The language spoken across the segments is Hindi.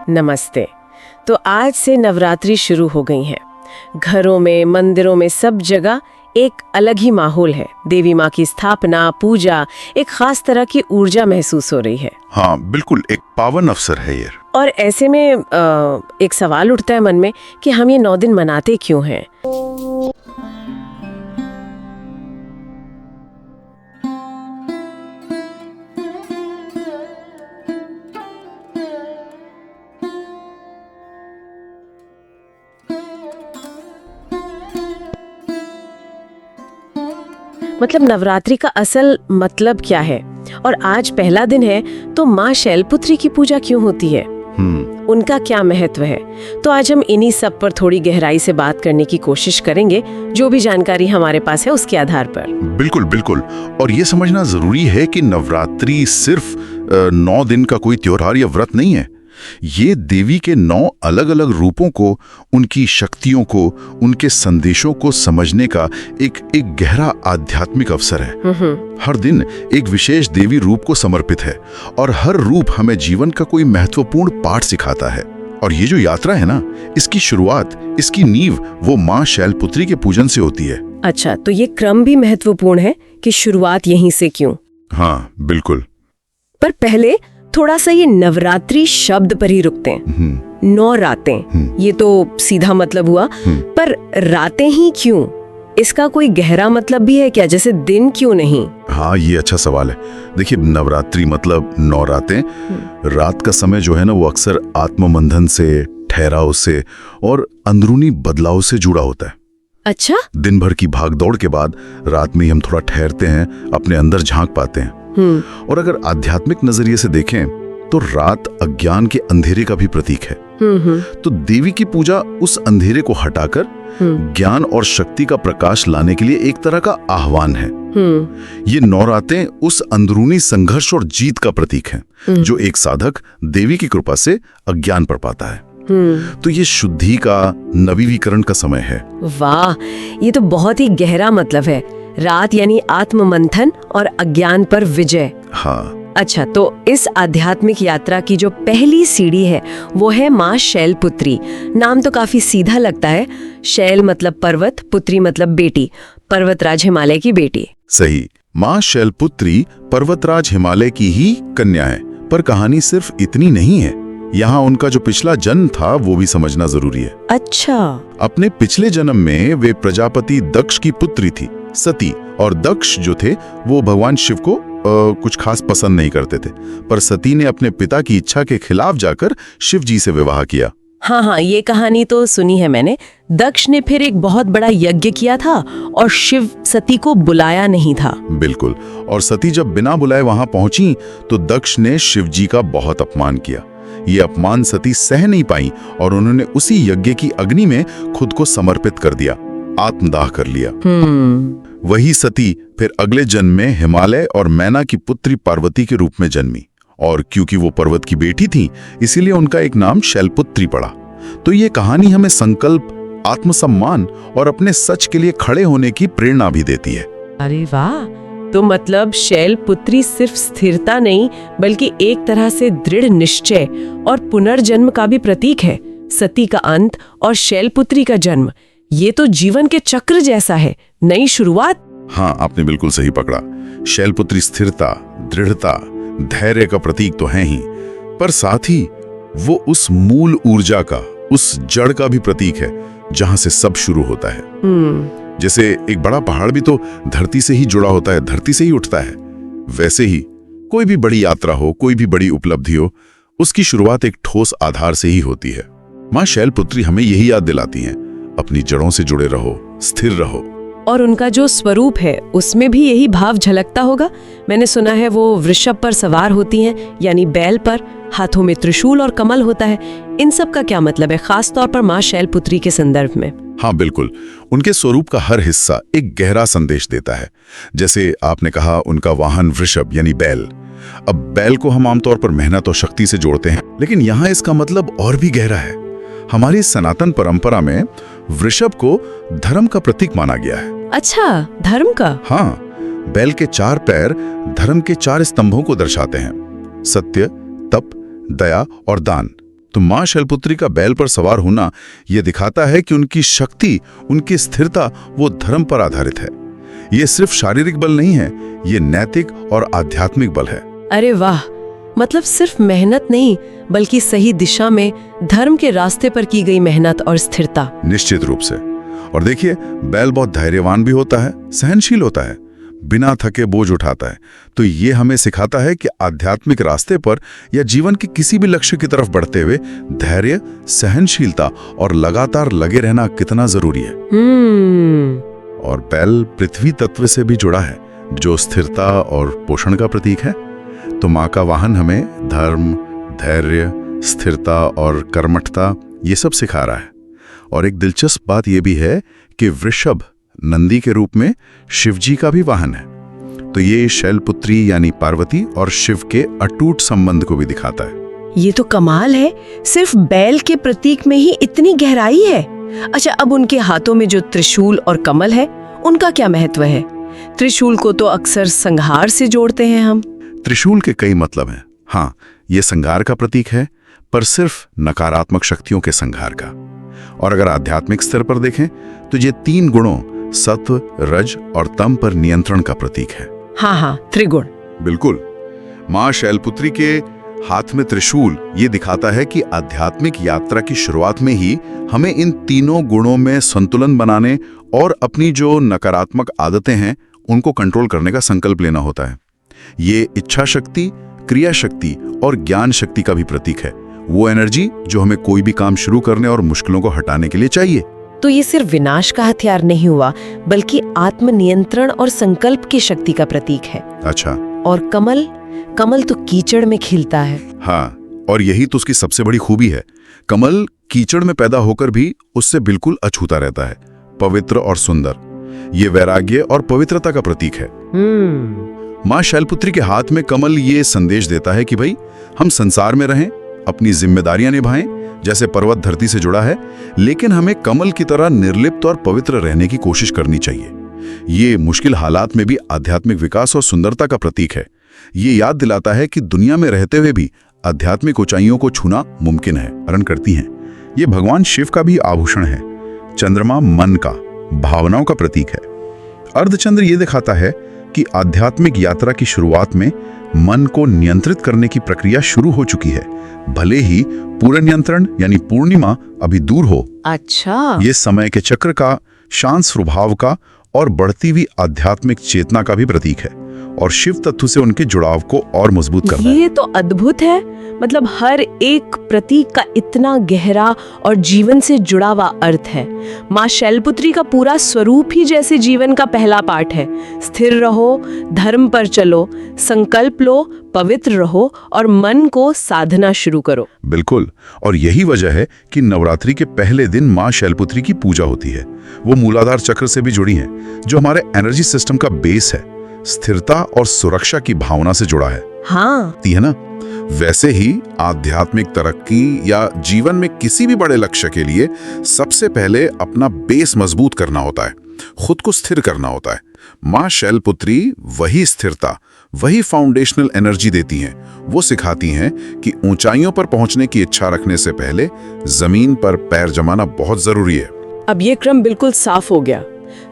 नमस्ते। तो आज से नवरात्रि शुरू हो गई हैं। घरों में, मंदिरों में, सब जगह एक अलग ही माहौल है। देवी माँ की स्थापना, पूजा, एक खास तरह की ऊर्जा महसूस हो रही है। हाँ बिल्कुल, एक पावन अवसर है ये। और ऐसे में एक सवाल उठता है मन में कि हम ये 9 दिन मनाते क्यों हैं? मतलब नवरात्रि का असल मतलब क्या है? और आज पहला दिन है तो माँ शैलपुत्री की पूजा क्यों होती है? उनका क्या महत्व है? तो आज हम इन्हीं सब पर थोड़ी गहराई से बात करने की कोशिश करेंगे, जो भी जानकारी हमारे पास है उसके आधार पर। बिल्कुल बिल्कुल। और ये समझना जरूरी है कि नवरात्रि सिर्फ 9 दिन का कोई त्योहार या व्रत नहीं है। ये देवी के 9 अलग अलग रूपों को, उनकी शक्तियों को, उनके संदेशों को समझने का एक गहरा आध्यात्मिक अवसर है। हर दिन एक विशेष देवी रूप को समर्पित है और हर रूप हमें जीवन का कोई महत्वपूर्ण पाठ सिखाता है। और ये जो यात्रा है ना, इसकी शुरुआत, इसकी नींव वो माँ शैलपुत्री के पूजन से होती है। अच्छा, तो ये क्रम भी महत्वपूर्ण है कि शुरुआत यहीं से क्यों? हाँ बिल्कुल। पर पहले थोड़ा सा ये नवरात्रि शब्द पर ही रुकते हैं। 9 रातें, ये तो सीधा मतलब हुआ, पर रातें ही क्यों? इसका कोई गहरा मतलब भी है क्या? जैसे दिन क्यों नहीं? हाँ, ये अच्छा सवाल है। देखिए, नवरात्रि मतलब 9 रातें। रात का समय जो है ना, वो अक्सर आत्ममंथन से, ठहराव से और अंदरूनी बदलाव से जुड़ा होता है। अच्छा। दिन भर की भागदौड़ के बाद रात में हम थोड़ा ठहरते हैं, अपने अंदर झांक पाते हैं। और अगर आध्यात्मिक नजरिए से देखें तो रात अज्ञान के अंधेरे का भी प्रतीक है। तो देवी की पूजा उस अंधेरे को हटाकर ज्ञान और शक्ति का प्रकाश लाने के लिए एक तरह का आह्वान है। ये 9 रातें उस अंदरूनी संघर्ष और जीत का प्रतीक हैं, जो एक साधक देवी की कृपा से अज्ञान पर पाता है। तो ये शुद्धि का, नवीनीकरण का समय है। वाह, ये तो बहुत ही गहरा मतलब है। रात यानी आत्ममंथन और अज्ञान पर विजय। हाँ। अच्छा, तो इस आध्यात्मिक यात्रा की जो पहली सीढ़ी है वो है माँ शैलपुत्री। नाम तो काफी सीधा लगता है। शैल मतलब पर्वत, पुत्री मतलब बेटी, पर्वतराज हिमालय की बेटी। सही। माँ शैलपुत्री पर्वतराज हिमालय की ही कन्या है। पर कहानी सिर्फ इतनी नहीं है। यहाँ उनका जो पिछला जन्म था वो भी समझना जरूरी है। अच्छा। अपने पिछले जन्म में वे प्रजापति दक्ष की पुत्री थी, सती। और दक्ष जो थे वो भगवान शिव को कुछ खास पसंद नहीं करते थे, पर सती ने अपने पिता की इच्छा के खिलाफ जाकर शिव जी से विवाह किया। हाँ, ये कहानी तो सुनी है मैंने। दक्ष ने फिर एक बहुत बड़ा यज्ञ किया था और शिव सती को बुलाया नहीं था। बिल्कुल। और सती जब बिना बुलाए वहां पहुंची तो दक्ष ने शिव जी का बहुत अपमान किया। ये अपमान सती सह नहीं पाई और उन्होंने उसी यज्ञ की अग्नि में खुद को समर्पित कर दिया, आत्मदाह कर लिया। वही सती फिर अगले जन्म में हिमालय और मैना की पुत्री पार्वती के रूप में जन्मी। और क्योंकि वो पर्वत की बेटी थी, इसीलिए उनका एक नाम शैलपुत्री पड़ा। तो ये कहानी हमें संकल्प, आत्मसम्मान और अपने सच के लिए खड़े होने की प्रेरणा भी देती है। अरे वाह, तो मतलब शैलपुत्री सिर्फ स्थिरता नहीं, बल्कि एक तरह से दृढ़ निश्चय और पुनर्जन्म का भी प्रतीक है। सती का अंत और शैलपुत्री का जन्म, ये तो जीवन के चक्र जैसा है, नई शुरुआत। हाँ, आपने बिल्कुल सही पकड़ा। शैलपुत्री स्थिरता, दृढ़ता, धैर्य का प्रतीक तो है ही, पर साथ ही वो उस मूल ऊर्जा का, उस जड़ का भी प्रतीक है जहां से सब शुरू होता है। जैसे एक बड़ा पहाड़ भी तो धरती से ही जुड़ा होता है, धरती से ही उठता है। वैसे ही कोई भी बड़ी यात्रा हो, कोई भी बड़ी उपलब्धि हो, उसकी शुरुआत एक ठोस आधार से ही होती है। माँ शैलपुत्री हमें यही याद दिलाती हैं, अपनी जड़ों से जुड़े रहो, स्थिर रहो। और उनका जो स्वरूप है उसमें भी यही भाव झलकता होगा। मैंने सुना है वो वृषभ पर सवार होती हैं, यानी बैल पर, हाथों में त्रिशूल और कमल होता है। इन सब का क्या मतलब है, खास तौर पर माँ शैलपुत्री के संदर्भ में? हाँ बिल्कुल, उनके स्वरूप का हर हिस्सा एक गहरा संदेश देता है। जैसे आपने कहा, उनका वाहन वृषभ यानी बैल। अब बैल को हम आमतौर पर मेहनत और शक्ति से जोड़ते हैं, लेकिन यहाँ इसका मतलब और भी गहरा है। हमारी सनातन परंपरा में वृषभ को धर्म का प्रतीक माना गया है। अच्छा, धर्म का? हाँ, बैल के 4 पैर धर्म के 4 स्तंभों को दर्शाते हैं: सत्य, तप, दया और दान। तो माँ शैलपुत्री का बैल पर सवार होना यह दिखाता है कि उनकी शक्ति, उनकी स्थिरता वो धर्म पर आधारित है। ये सिर्फ शारीरिक बल नहीं है, ये नैतिक और आध्यात्मिक बल है। अरे वाह, मतलब सिर्फ मेहनत नहीं बल्कि सही दिशा में धर्म के रास्ते पर की गई मेहनत और स्थिरता। निश्चित रूप से। और देखिए, बैल बहुत धैर्यवान भी होता है, सहनशील होता है, बिना थके बोझ उठाता है। तो ये हमें सिखाता है कि आध्यात्मिक रास्ते पर या जीवन के किसी भी लक्ष्य की तरफ बढ़ते हुए धैर्य, सहनशीलता और लगातार लगे रहना कितना जरूरी है। और बैल पृथ्वी तत्व से भी जुड़ा है, जो स्थिरता और पोषण का प्रतीक है। तो माँ का वाहन हमें धर्म, धैर्य, स्थिरता और कर्मठता ये सब सिखा रहा है। और एक दिलचस्प बात यह भी है कि वृषभ नंदी के रूप में शिवजी का भी वाहन है। तो ये शैलपुत्री यानी पार्वती और शिव के अटूट संबंध को भी दिखाता है। ये तो कमाल है, सिर्फ बैल के प्रतीक में ही इतनी गहराई है। अच्छा, अब उनके हाथों में जो त्रिशूल और कमल है, उनका क्या महत्व है? त्रिशूल को तो अक्सर संहार से जोड़ते हैं हम। त्रिशूल के कई मतलब हैं। हाँ, ये संहार का प्रतीक है, पर सिर्फ नकारात्मक शक्तियों के संहार का। और अगर आध्यात्मिक स्तर पर देखें तो ये 3 गुणों सत्व, रज और तम पर नियंत्रण का प्रतीक है। हाँ, त्रिगुण। बिल्कुल। माँ शैलपुत्री के हाथ में त्रिशूल ये दिखाता है कि आध्यात्मिक यात्रा की शुरुआत में ही हमें इन तीनों गुणों में संतुलन बनाने और अपनी जो नकारात्मक आदतें हैं उनको कंट्रोल करने का संकल्प लेना होता है। ये इच्छा शक्ति, क्रिया शक्ति और ज्ञान शक्ति का भी प्रतीक है, वो एनर्जी जो हमें कोई भी काम शुरू करने और मुश्किलों को हटाने के लिए चाहिए। तो ये सिर्फ विनाश का हथियार नहीं हुआ, बल्कि आत्मनियंत्रण और संकल्प की शक्ति का प्रतीक है। अच्छा। और कमल तो कीचड़ में खिलता है। हाँ, और यही तो उसकी सबसे बड़ी खूबी है। कमल कीचड़ में पैदा होकर भी उससे बिल्कुल अछूता रहता है, पवित्र और सुंदर। ये वैराग्य और पवित्रता का प्रतीक है। माँ शैलपुत्री के हाथ में कमल ये संदेश देता है कि भाई, हम संसार में रहें, अपनी जिम्मेदारियां निभाएं, जैसे पर्वत धरती से जुड़ा है, लेकिन हमें कमल की तरह निर्लिप्त और पवित्र रहने की कोशिश करनी चाहिए। ये मुश्किल हालात में भी आध्यात्मिक विकास और सुंदरता का प्रतीक है। ये याद दिलाता है कि दुनिया में रहते हुए भी आध्यात्मिक ऊंचाइयों को छूना मुमकिन है, हरण करती हैं। ये भगवान शिव का भी आभूषण है। चंद्रमा मन का, भावनाओं का प्रतीक है। अर्धचंद्र ये दिखाता है कि आध्यात्मिक यात्रा की शुरुआत में मन को नियंत्रित करने की प्रक्रिया शुरू हो चुकी है, भले ही पूर्ण नियंत्रण यानी पूर्णिमा अभी दूर हो। अच्छा। ये समय के चक्र का, शांत स्वभाव का और बढ़ती हुई आध्यात्मिक चेतना का भी प्रतीक है, और शिव तत्व से उनके जुड़ाव को और मजबूत करता है। ये तो अद्भुत है, मतलब हर एक प्रतीक का इतना गहरा और जीवन से जुड़ा हुआ अर्थ है। माँ शैलपुत्री का पूरा स्वरूप ही जैसे जीवन का पहला पाठ है। स्थिर रहो, धर्म पर चलो, संकल्प लो, पवित्र रहो और मन को साधना शुरू करो। बिल्कुल, और यही वजह है कि नवरात्रि के पहले दिन माँ शैलपुत्री की पूजा होती है। वो मूलाधार चक्र से भी जुड़ी है, जो हमारे एनर्जी सिस्टम का बेस है, स्थिरता और सुरक्षा की भावना से जुड़ा है। हाँ, है ना? वैसे ही आध्यात्मिक तरक्की या जीवन में किसी भी बड़े लक्ष्य के लिए सबसे पहले अपना बेस मजबूत करना होता है, खुद को स्थिर करना होता है। माँ शैलपुत्री वही स्थिरता, वही फाउंडेशनल एनर्जी देती हैं। वो सिखाती हैं कि ऊंचाइयों पर पहुंचने की इच्छा रखने से पहले जमीन पर पैर जमाना बहुत जरूरी है। अब ये क्रम बिल्कुल साफ हो गया।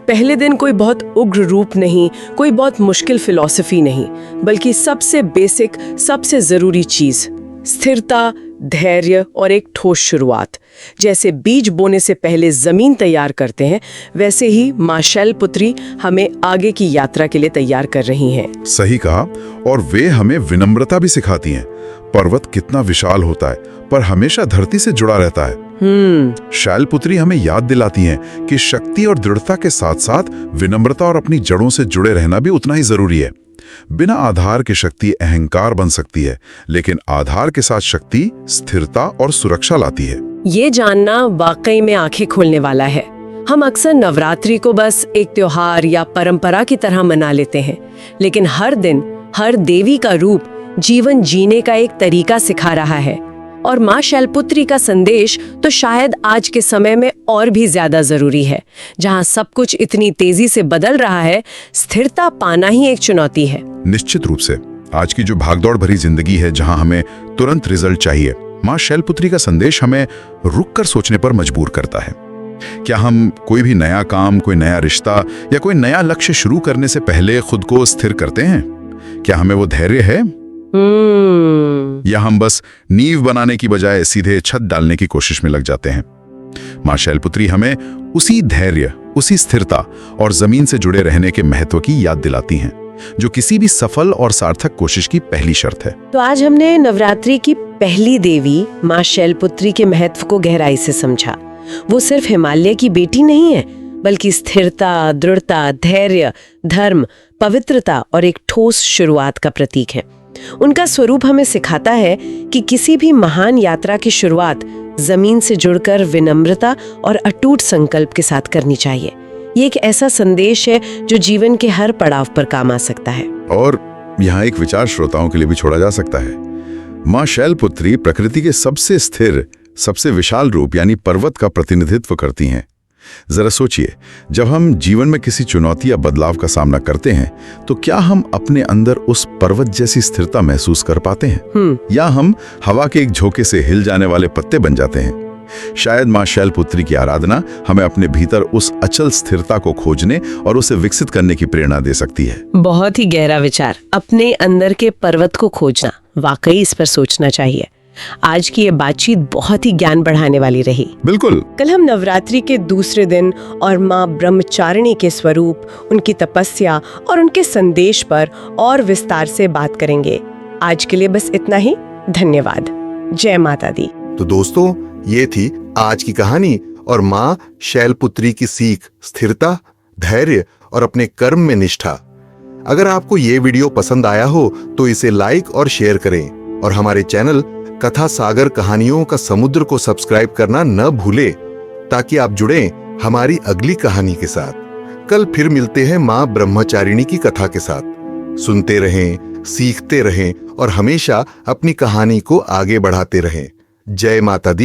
पहले दिन कोई बहुत उग्र रूप नहीं, कोई बहुत मुश्किल फिलॉसफी नहीं, बल्कि सबसे बेसिक, सबसे जरूरी चीज स्थिरता, धैर्य और एक ठोस शुरुआत। जैसे बीज बोने से पहले जमीन तैयार करते हैं, वैसे ही माँ शैलपुत्री हमें आगे की यात्रा के लिए तैयार कर रही हैं। सही कहा। और वे हमें विनम्रता भी सिखाती हैं। पर्वत कितना विशाल होता है, पर हमेशा धरती से जुड़ा रहता है। शैलपुत्री हमें याद दिलाती हैं कि शक्ति और दृढ़ता के साथ साथ विनम्रता और अपनी जड़ों से जुड़े रहना भी उतना ही जरूरी है। बिना आधार के शक्ति अहंकार बन सकती है, लेकिन आधार के साथ शक्ति स्थिरता और सुरक्षा लाती है। ये जानना वाकई में आंखें खोलने वाला है। हम अक्सर नवरात्रि को बस एक त्योहार या परंपरा की तरह मना लेते हैं, लेकिन हर दिन हर देवी का रूप जीवन जीने का एक तरीका सिखा रहा है। और माँ शैलपुत्री का संदेश तो शायद आज के समय में और भी ज्यादा जरूरी है। जहाँ सब कुछ इतनी तेजी से बदल रहा है, स्थिरता पाना ही एक चुनौती है। निश्चित रूप से आज की जो भागदौड़ भरी जिंदगी है, जहाँ हमें तुरंत रिजल्ट चाहिए, माँ शैलपुत्री का संदेश हमें रुककर सोचने पर मजबूर करता है। क्या हम कोई भी नया काम, कोई नया रिश्ता या कोई नया लक्ष्य शुरू करने से पहले खुद को स्थिर करते हैं? क्या हमें वो धैर्य है, या हम बस नींव बनाने की बजाय सीधे छत डालने की कोशिश में लग जाते हैं? माँ शैलपुत्री हमें उसी धैर्य, उसी स्थिरता और जमीन से जुड़े रहने के महत्व की याद दिलाती हैं, जो किसी भी सफल और सार्थक कोशिश की पहली शर्त है। तो आज हमने नवरात्रि की पहली देवी माँ शैलपुत्री के महत्व को गहराई से समझा। वो सिर्फ हिमालय की बेटी नहीं है, बल्कि स्थिरता, दृढ़ता, धैर्य, धर्म, पवित्रता और एक ठोस शुरुआत का प्रतीक है। उनका स्वरूप हमें सिखाता है कि किसी भी महान यात्रा की शुरुआत जमीन से जुड़कर विनम्रता और अटूट संकल्प के साथ करनी चाहिए। ये एक ऐसा संदेश है जो जीवन के हर पड़ाव पर काम आ सकता है। और यहाँ एक विचार श्रोताओं के लिए भी छोड़ा जा सकता है। माँ शैलपुत्री प्रकृति के सबसे स्थिर, सबसे विशाल रूप यानी पर्वत का प्रतिनिधित्व करती हैं। जरा सोचिए, जब हम जीवन में किसी चुनौती या बदलाव का सामना करते हैं तो क्या हम अपने अंदर उस पर्वत जैसी स्थिरता महसूस कर पाते हैं, या हम हवा के एक झोंके से हिल जाने वाले पत्ते बन जाते हैं? शायद माँ शैलपुत्री की आराधना हमें अपने भीतर उस अचल स्थिरता को खोजने और उसे विकसित करने की प्रेरणा दे सकती है। बहुत ही गहरा विचार, अपने अंदर के पर्वत को खोजना। वाकई इस पर सोचना चाहिए। आज की ये बातचीत बहुत ही ज्ञान बढ़ाने वाली रही। बिल्कुल। कल हम नवरात्रि के दूसरे दिन और माँ ब्रह्मचारिणी के स्वरूप, उनकी तपस्या और उनके संदेश पर और विस्तार से बात करेंगे। आज के लिए बस इतना ही। धन्यवाद। जय माता दी। तो दोस्तों, ये थी आज की कहानी और माँ शैलपुत्री की सीख, स्थिरता, धैर्य और अपने कर्म में निष्ठा। अगर आपको ये वीडियो पसंद आया हो तो इसे लाइक और शेयर करें और हमारे चैनल कथा सागर कहानियों का समुद्र को सब्सक्राइब करना न भूलें, ताकि आप जुड़ें हमारी अगली कहानी के साथ। कल फिर मिलते हैं माँ ब्रह्मचारिणी की कथा के साथ। सुनते रहें, सीखते रहें और हमेशा अपनी कहानी को आगे बढ़ाते रहें। जय माता दी।